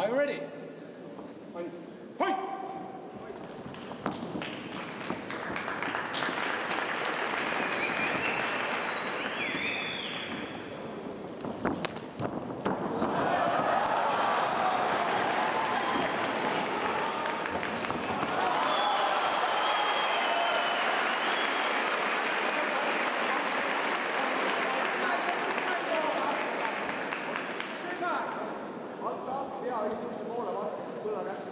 Are you ready? Fight! Hea üldse poole vastamise põlla kätte.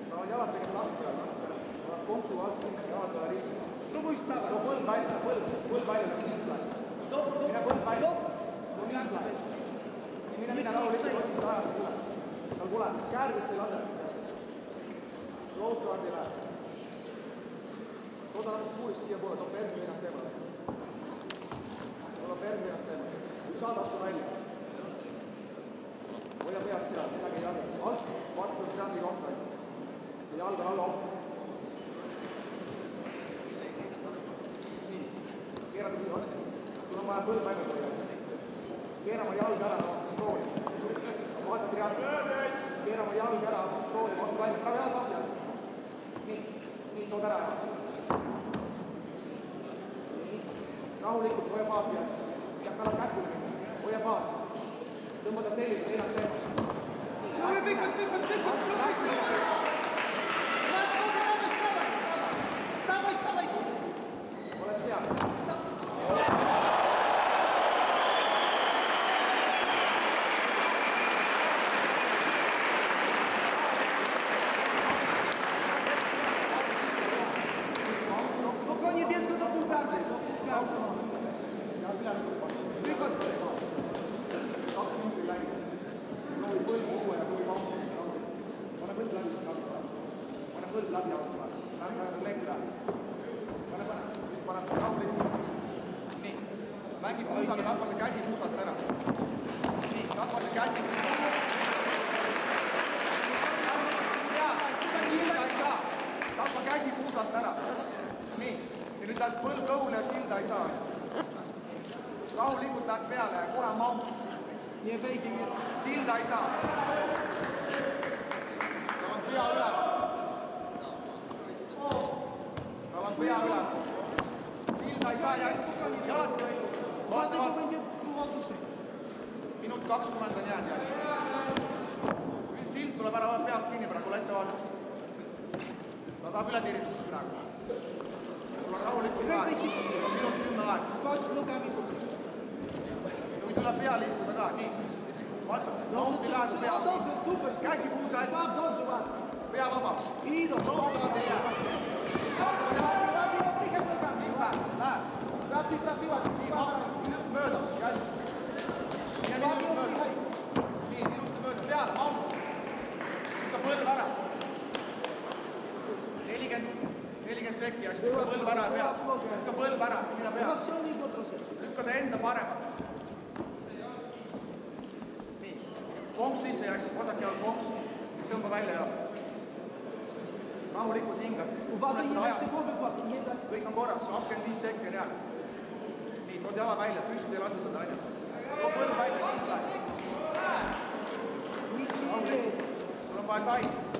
Ta on jalad tegema lahti peal. Ta on konksu alt kinni, jalad peale ristis. No põld välja, põld välja, nagu niislaid. Mine põld välja. No niislaid. Mine rahulikult otsist ajast üles. Tal tuleb, käärdes ei lase. Close guardi läheb. Tooda natuke puulist siia poole, toob permi ennast teemale. Tooda permi ennast teemale. Kui saad astu välja. Hoia pead seal, midagi ei jaga. Alt, vaatad grandi kohta. Ja jalg on alla oppi. Nii, keerad nii vastu. Sul on vaja põld välja tulla. Keerama jalg ära, tooli. Vaatad grandi. Keerama jalg ära, tooli, vastu välja. Ka jalg lahti alles. Nii, tood ära. Rahulikult, hoia baasi jaoks. Jätta ala käkule minna. Hoia baasi. Tõmbada selline, ennast teema. Oled seal. Spokojnie, bierz go do półgardy. Wychodź z tego. 2 minutit läbi. Proovi põld uue ja proovi pausi. Pane põld läbi. Pane põld läbi auto. Läbi leeg üle. Pane. Pane rahulikult. Nii. Mängi puusale, tappa see käsi puusalt ära. Nii, tappa see käsi. Silda ei saa. Tappa käsi puusalt ära. Nii. Ja nüüd lähed põld kõhule ja silda ei saa. Rahulikult lähed peale ja kohe maut. Nie wejdzie mnie. Silda ei saa. Tal on pea üle. Tal on pea üle. Silda ei saa ja jalad. Dlaczego będzie mocniejszy? Minut 20 on jäänud ja sild tuleb ära peast kinni praegu, ette vaadata. Ta tahab üle tiiritusest praegu. Sul on rahulikult aeg. Minut 10 aeg. Skocz nogami po prostu. Või tuleb pea liikuda ka, nii. Vaata, nauti läheks pea. Dobrze, super. Käsi puusa ette. Dobrze, ładnie. Pea vabaks. Idą. Taustavad ei jää. Vaatame jalad. Oddychaj nogami. Kõik läheb, läheb. Pracuj, ładnie. Nii, ilusti mööda. Käs. Mine ilusti mööda. Nii, ilusti mööda. Peale, maut. Lükka põlv ära. 40 sekki ja siis lükka põlv ära ja peale. Lükka põlv ära, mine peale. Lükka ta enda parema. Nii. Konks sisse jääks, vasak jalg konks. Tõmba välja ja rahulikult hingad. Kõik on korras, 25 sekki on jäänud. Nii, tood jala välja, püsti ei lasutada aina. Too põlv välja, siis läheb. Sul on vaja said.